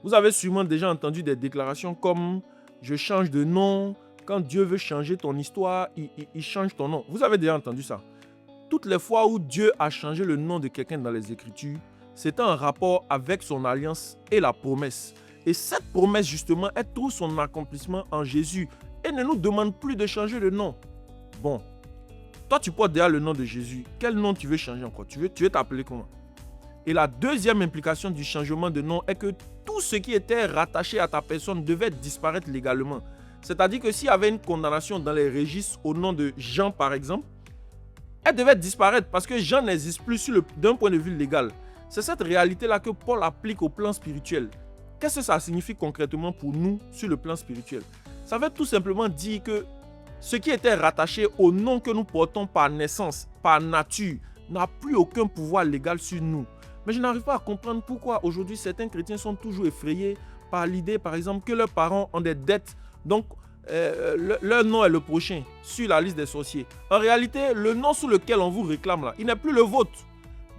Vous avez sûrement déjà entendu des déclarations comme « je change de nom », quand Dieu veut changer ton histoire, il change ton nom. Vous avez déjà entendu ça? Toutes les fois où Dieu a changé le nom de quelqu'un dans les Écritures, c'était en rapport avec son alliance et la promesse. Et cette promesse, justement, elle trouve son accomplissement en Jésus et ne nous demande plus de changer de nom. Bon, toi, tu portes déjà le nom de Jésus. Quel nom tu veux changer encore? Tu veux t'appeler comment? Et la deuxième implication du changement de nom est que tout ce qui était rattaché à ta personne devait disparaître légalement. C'est-à-dire que s'il y avait une condamnation dans les registres au nom de Jean, par exemple, elle devait disparaître parce que Jean n'existe plus d'un point de vue légal. C'est cette réalité-là que Paul applique au plan spirituel. Qu'est-ce que ça signifie concrètement pour nous sur le plan spirituel? Ça veut tout simplement dire que ce qui était rattaché au nom que nous portons par naissance, par nature, n'a plus aucun pouvoir légal sur nous. Mais je n'arrive pas à comprendre pourquoi aujourd'hui certains chrétiens sont toujours effrayés par l'idée, par exemple, que leurs parents ont des dettes. Donc, leur nom est le prochain sur la liste des sorciers. En réalité, le nom sous lequel on vous réclame là, il n'est plus le vôtre.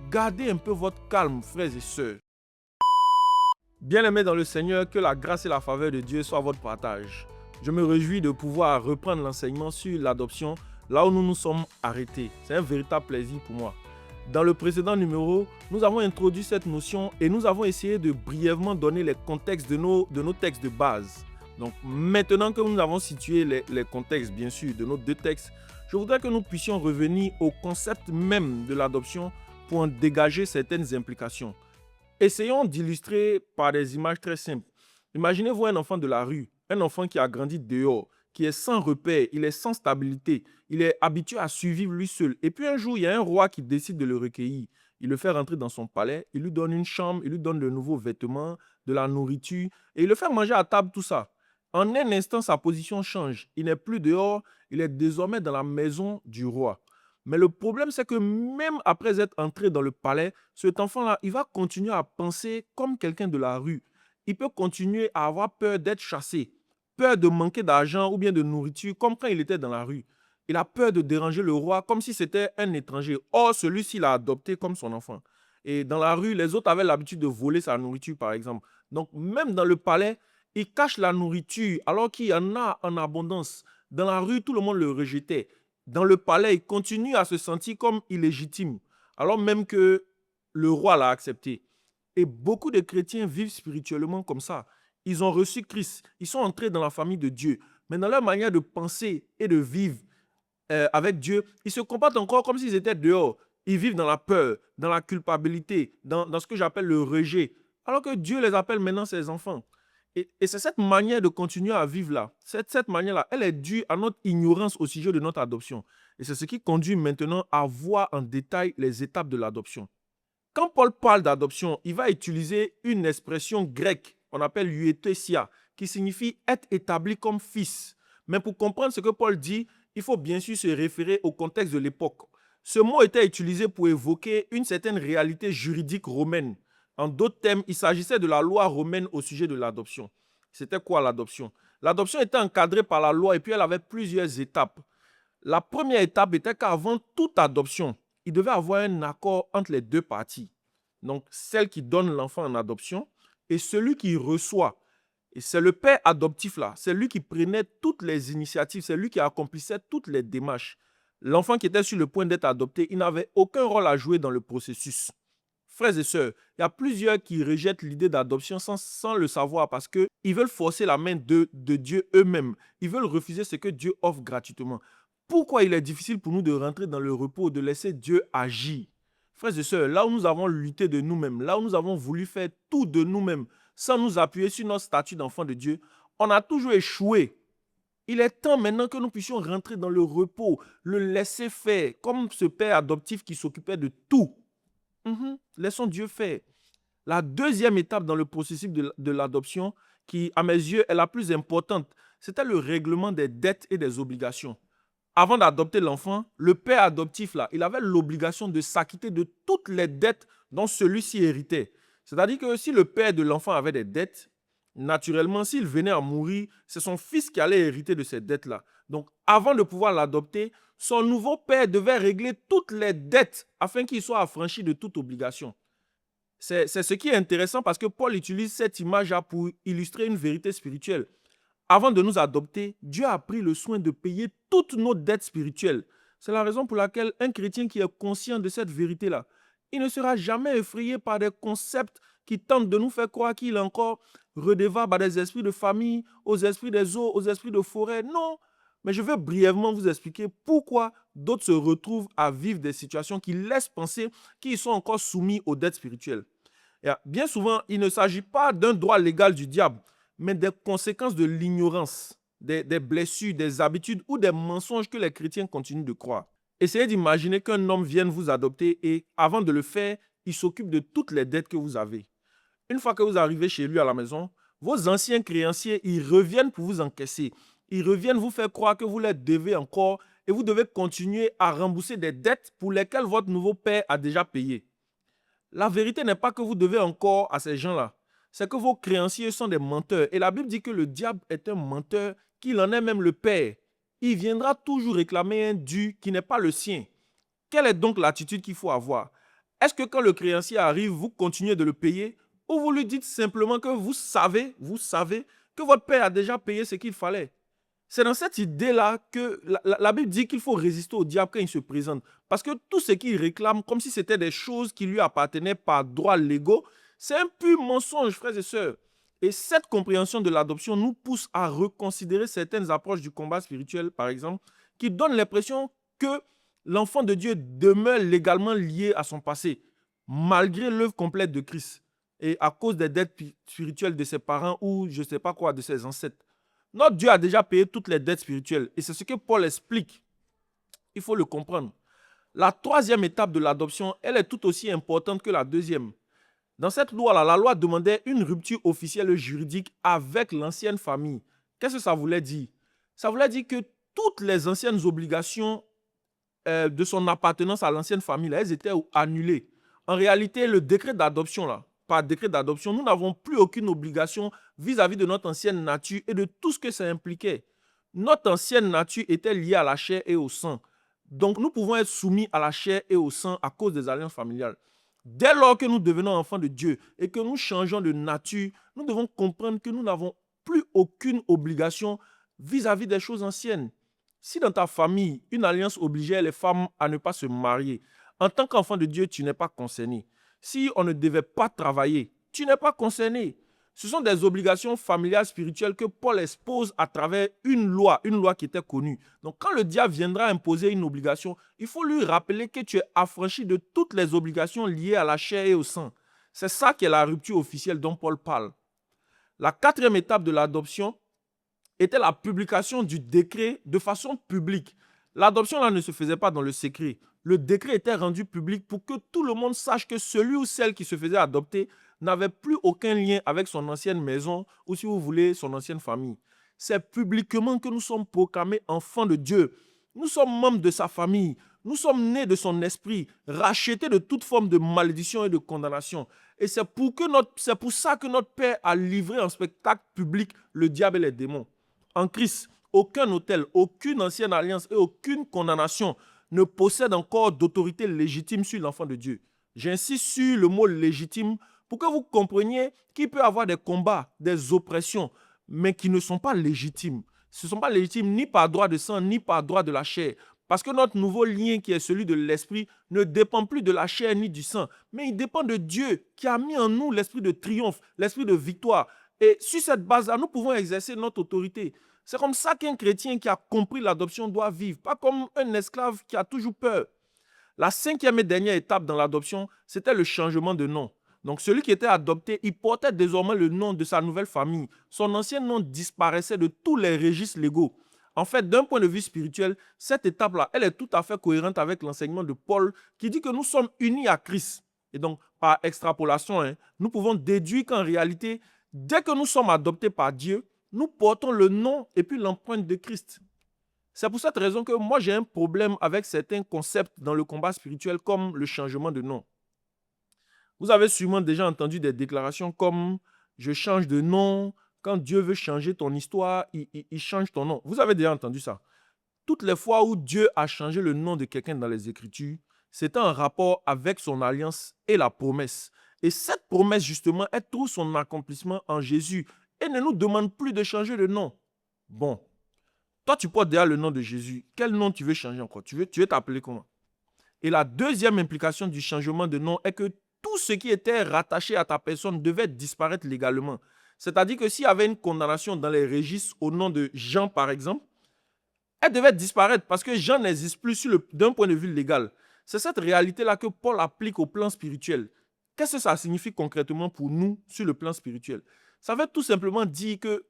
Gardez un peu votre calme, frères et sœurs. Bien-aimés dans le Seigneur, que la grâce et la faveur de Dieu soient votre partage. Je me réjouis de pouvoir reprendre l'enseignement sur l'adoption là où nous nous sommes arrêtés. C'est un véritable plaisir pour moi. Dans le précédent numéro, nous avons introduit cette notion et nous avons essayé de brièvement donner les contextes de nos textes de base. Donc maintenant que nous avons situé les contextes, bien sûr, de nos deux textes, je voudrais que nous puissions revenir au concept même de l'adoption pour en dégager certaines implications. Essayons d'illustrer par des images très simples. Imaginez-vous un enfant de la rue, un enfant qui a grandi dehors, qui est sans repère, il est sans stabilité, il est habitué à survivre lui seul. Et puis un jour, il y a un roi qui décide de le recueillir. Il le fait rentrer dans son palais, il lui donne une chambre, il lui donne de nouveaux vêtements, de la nourriture, et il le fait manger à table, tout ça. En un instant, sa position change. Il n'est plus dehors, il est désormais dans la maison du roi. Mais le problème, c'est que même après être entré dans le palais, cet enfant-là, il va continuer à penser comme quelqu'un de la rue. Il peut continuer à avoir peur d'être chassé, peur de manquer d'argent ou bien de nourriture, comme quand il était dans la rue. Il a peur de déranger le roi comme si c'était un étranger. Or, celui-ci l'a adopté comme son enfant. Et dans la rue, les autres avaient l'habitude de voler sa nourriture, par exemple. Donc, même dans le palais, il cache la nourriture alors qu'il y en a en abondance. Dans la rue, tout le monde le rejetait. Dans le palais, il continue à se sentir comme illégitime, alors même que le roi l'a accepté. Et beaucoup de chrétiens vivent spirituellement comme ça. Ils ont reçu Christ, ils sont entrés dans la famille de Dieu, mais dans leur manière de penser et de vivre avec Dieu, ils se comportent encore comme s'ils étaient dehors. Ils vivent dans la peur, dans la culpabilité, dans ce que j'appelle le rejet, alors que Dieu les appelle maintenant ses enfants. Et c'est cette manière de continuer à vivre là, cette manière-là, elle est due à notre ignorance au sujet de notre adoption. Et c'est ce qui conduit maintenant à voir en détail les étapes de l'adoption. Quand Paul parle d'adoption, il va utiliser une expression grecque qu'on appelle euthesia, qui signifie être établi comme fils. Mais pour comprendre ce que Paul dit, il faut bien sûr se référer au contexte de l'époque. Ce mot était utilisé pour évoquer une certaine réalité juridique romaine. En d'autres termes, il s'agissait de la loi romaine au sujet de l'adoption. C'était quoi l'adoption? L'adoption était encadrée par la loi et puis elle avait plusieurs étapes. La première étape était qu'avant toute adoption, il devait avoir un accord entre les deux parties. Donc, celle qui donne l'enfant en adoption et celui qui reçoit. Et c'est le père adoptif là, c'est lui qui prenait toutes les initiatives, c'est lui qui accomplissait toutes les démarches. L'enfant qui était sur le point d'être adopté, il n'avait aucun rôle à jouer dans le processus. Frères et sœurs, il y a plusieurs qui rejettent l'idée d'adoption sans le savoir parce qu'ils veulent forcer la main de Dieu eux-mêmes. Ils veulent refuser ce que Dieu offre gratuitement. Pourquoi il est difficile pour nous de rentrer dans le repos, de laisser Dieu agir? Frères et sœurs, là où nous avons lutté de nous-mêmes, là où nous avons voulu faire tout de nous-mêmes, sans nous appuyer sur notre statut d'enfant de Dieu, on a toujours échoué. Il est temps maintenant que nous puissions rentrer dans le repos, le laisser faire, comme ce père adoptif qui s'occupait de tout. Laissons Dieu faire. La deuxième étape dans le processus de l'adoption, qui à mes yeux est la plus importante, c'était le règlement des dettes et des obligations. Avant d'adopter l'enfant, le père adoptif, là, il avait l'obligation de s'acquitter de toutes les dettes dont celui-ci héritait. C'est-à-dire que si le père de l'enfant avait des dettes, naturellement, s'il venait à mourir, c'est son fils qui allait hériter de ces dettes-là. Donc, avant de pouvoir l'adopter, son nouveau père devait régler toutes les dettes afin qu'il soit affranchi de toute obligation. C'est ce qui est intéressant parce que Paul utilise cette image-là pour illustrer une vérité spirituelle. Avant de nous adopter, Dieu a pris le soin de payer toutes nos dettes spirituelles. C'est la raison pour laquelle un chrétien qui est conscient de cette vérité-là, il ne sera jamais effrayé par des concepts qui tentent de nous faire croire qu'il est encore redevable à des esprits de famille, aux esprits des eaux, aux esprits de forêt. Non, mais je vais brièvement vous expliquer pourquoi d'autres se retrouvent à vivre des situations qui laissent penser qu'ils sont encore soumis aux dettes spirituelles. Et bien souvent, il ne s'agit pas d'un droit légal du diable, mais des conséquences de l'ignorance, des blessures, des habitudes ou des mensonges que les chrétiens continuent de croire. Essayez d'imaginer qu'un homme vienne vous adopter et, avant de le faire, il s'occupe de toutes les dettes que vous avez. Une fois que vous arrivez chez lui à la maison, vos anciens créanciers, ils reviennent pour vous encaisser. Ils reviennent vous faire croire que vous les devez encore et vous devez continuer à rembourser des dettes pour lesquelles votre nouveau père a déjà payé. La vérité n'est pas que vous devez encore à ces gens-là. C'est que vos créanciers sont des menteurs. Et la Bible dit que le diable est un menteur, qu'il en est même le père. Il viendra toujours réclamer un dû qui n'est pas le sien. Quelle est donc l'attitude qu'il faut avoir? Est-ce que quand le créancier arrive, vous continuez de le payer ou vous lui dites simplement que vous savez que votre père a déjà payé ce qu'il fallait? C'est dans cette idée-là que la Bible dit qu'il faut résister au diable quand il se présente. Parce que tout ce qu'il réclame, comme si c'était des choses qui lui appartenaient par droit légaux, c'est un pur mensonge, frères et sœurs. Et cette compréhension de l'adoption nous pousse à reconsidérer certaines approches du combat spirituel, par exemple, qui donnent l'impression que l'enfant de Dieu demeure légalement lié à son passé, malgré l'œuvre complète de Christ, et à cause des dettes spirituelles de ses parents ou je ne sais pas quoi, de ses ancêtres. Notre Dieu a déjà payé toutes les dettes spirituelles. Et c'est ce que Paul explique. Il faut le comprendre. La troisième étape de l'adoption, elle est tout aussi importante que la deuxième. Dans cette loi-là, la loi demandait une rupture officielle juridique avec l'ancienne famille. Qu'est-ce que ça voulait dire? Ça voulait dire que toutes les anciennes obligations de son appartenance à l'ancienne famille, là, elles étaient annulées. En réalité, le décret d'adoption, là, par décret d'adoption, nous n'avons plus aucune obligation vis-à-vis de notre ancienne nature et de tout ce que ça impliquait. Notre ancienne nature était liée à la chair et au sang. Donc, nous pouvons être soumis à la chair et au sang à cause des alliances familiales. Dès lors que nous devenons enfants de Dieu et que nous changeons de nature, nous devons comprendre que nous n'avons plus aucune obligation vis-à-vis des choses anciennes. Si dans ta famille, une alliance obligeait les femmes à ne pas se marier, en tant qu'enfant de Dieu, tu n'es pas concerné. Si on ne devait pas travailler, tu n'es pas concerné. Ce sont des obligations familiales spirituelles que Paul expose à travers une loi qui était connue. Donc quand le diable viendra imposer une obligation, il faut lui rappeler que tu es affranchi de toutes les obligations liées à la chair et au sang. C'est ça qui est la rupture officielle dont Paul parle. La quatrième étape de l'adoption était la publication du décret de façon publique. L'adoption là ne se faisait pas dans le secret. Le décret était rendu public pour que tout le monde sache que celui ou celle qui se faisait adopter n'avait plus aucun lien avec son ancienne maison ou, si vous voulez, son ancienne famille. C'est publiquement que nous sommes proclamés enfants de Dieu. Nous sommes membres de sa famille. Nous sommes nés de son esprit, rachetés de toute forme de malédiction et de condamnation. Et c'est pour ça que notre Père a livré en spectacle public le diable et les démons. En Christ, aucun autel, aucune ancienne alliance et aucune condamnation ne possède encore d'autorité légitime sur l'enfant de Dieu. J'insiste sur le mot légitime pour que vous compreniez qu'il peut y avoir des combats, des oppressions, mais qui ne sont pas légitimes. Ce ne sont pas légitimes ni par droit de sang, ni par droit de la chair. Parce que notre nouveau lien qui est celui de l'esprit ne dépend plus de la chair ni du sang, mais il dépend de Dieu qui a mis en nous l'esprit de triomphe, l'esprit de victoire. Et sur cette base-là, nous pouvons exercer notre autorité. C'est comme ça qu'un chrétien qui a compris l'adoption doit vivre, pas comme un esclave qui a toujours peur. La cinquième et dernière étape dans l'adoption, c'était le changement de nom. Donc celui qui était adopté, il portait désormais le nom de sa nouvelle famille. Son ancien nom disparaissait de tous les registres légaux. En fait, d'un point de vue spirituel, cette étape-là, elle est tout à fait cohérente avec l'enseignement de Paul qui dit que nous sommes unis à Christ. Et donc, par extrapolation, nous pouvons déduire qu'en réalité, dès que nous sommes adoptés par Dieu, nous portons le nom et puis l'empreinte de Christ. C'est pour cette raison que moi, j'ai un problème avec certains concepts dans le combat spirituel comme le changement de nom. Vous avez sûrement déjà entendu des déclarations comme « je change de nom », quand Dieu veut changer ton histoire, il change ton nom. Vous avez déjà entendu ça. Toutes les fois où Dieu a changé le nom de quelqu'un dans les Écritures, c'était en rapport avec son alliance et la promesse. Et cette promesse, justement, elle trouve son accomplissement en Jésus et ne nous demande plus de changer de nom. Bon, toi, tu portes déjà le nom de Jésus. Quel nom tu veux changer encore? Tu veux t'appeler comment? Et la deuxième implication du changement de nom est que tout ce qui était rattaché à ta personne devait disparaître légalement. C'est-à-dire que s'il y avait une condamnation dans les registres au nom de Jean, par exemple, elle devait disparaître parce que Jean n'existe plus d'un point de vue légal. C'est cette réalité-là que Paul applique au plan spirituel. Qu'est-ce que ça signifie concrètement pour nous sur le plan spirituel? Ça veut tout simplement dire que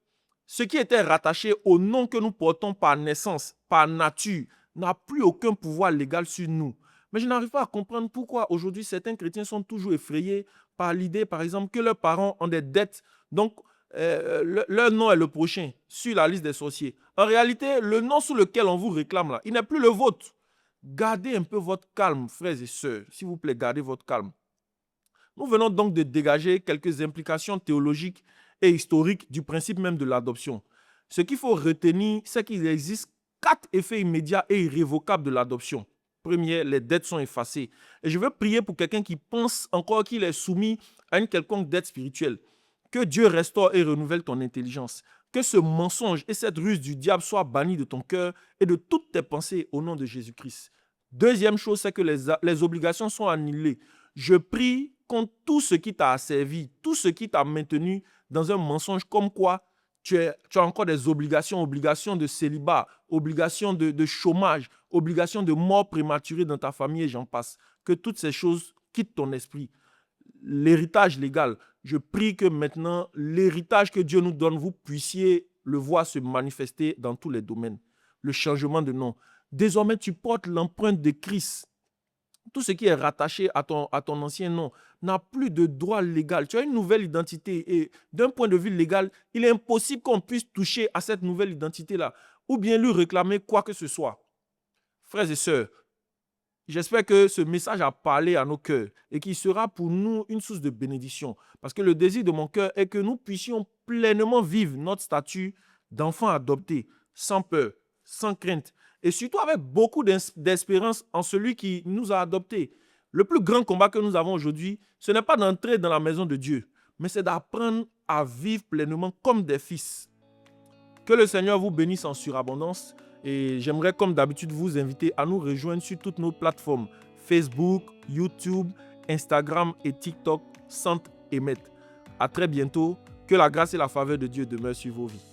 ce qui était rattaché au nom que nous portons par naissance, par nature, n'a plus aucun pouvoir légal sur nous. Mais je n'arrive pas à comprendre pourquoi aujourd'hui certains chrétiens sont toujours effrayés par l'idée, par exemple, que leurs parents ont des dettes. Donc, leur nom est le prochain sur la liste des sorciers. En réalité, le nom sous lequel on vous réclame là, il n'est plus le vôtre. Gardez un peu votre calme, frères et sœurs. S'il vous plaît, gardez votre calme. Nous venons donc de dégager quelques implications théologiques et historiques du principe même de l'adoption. Ce qu'il faut retenir, c'est qu'il existe 4 effets immédiats et irrévocables de l'adoption. Premier, les dettes sont effacées. Et je veux prier pour quelqu'un qui pense encore qu'il est soumis à une quelconque dette spirituelle. Que Dieu restaure et renouvelle ton intelligence. Que ce mensonge et cette ruse du diable soient bannis de ton cœur et de toutes tes pensées au nom de Jésus-Christ. Deuxième chose, c'est que les obligations sont annulées. Je prie contre tout ce qui t'a asservi, tout ce qui t'a maintenu dans un mensonge comme quoi tu as encore des obligations de célibat, obligations de chômage, obligations de mort prématurée dans ta famille et j'en passe. Que toutes ces choses quittent ton esprit. L'héritage légal, je prie que maintenant, l'héritage que Dieu nous donne, vous puissiez le voir se manifester dans tous les domaines. Le changement de nom. Désormais, tu portes l'empreinte de Christ. Tout ce qui est rattaché à ton ancien nom n'a plus de droit légal. Tu as une nouvelle identité et d'un point de vue légal, il est impossible qu'on puisse toucher à cette nouvelle identité-là ou bien lui réclamer quoi que ce soit. Frères et sœurs, j'espère que ce message a parlé à nos cœurs et qu'il sera pour nous une source de bénédiction. Parce que le désir de mon cœur est que nous puissions pleinement vivre notre statut d'enfant adopté, sans peur, sans crainte, et surtout avec beaucoup d'espérance en celui qui nous a adoptés. Le plus grand combat que nous avons aujourd'hui, ce n'est pas d'entrer dans la maison de Dieu, mais c'est d'apprendre à vivre pleinement comme des fils. Que le Seigneur vous bénisse en surabondance. Et j'aimerais, comme d'habitude, vous inviter à nous rejoindre sur toutes nos plateformes Facebook, YouTube, Instagram et TikTok, Sante et Maître. À très bientôt. Que la grâce et la faveur de Dieu demeurent sur vos vies.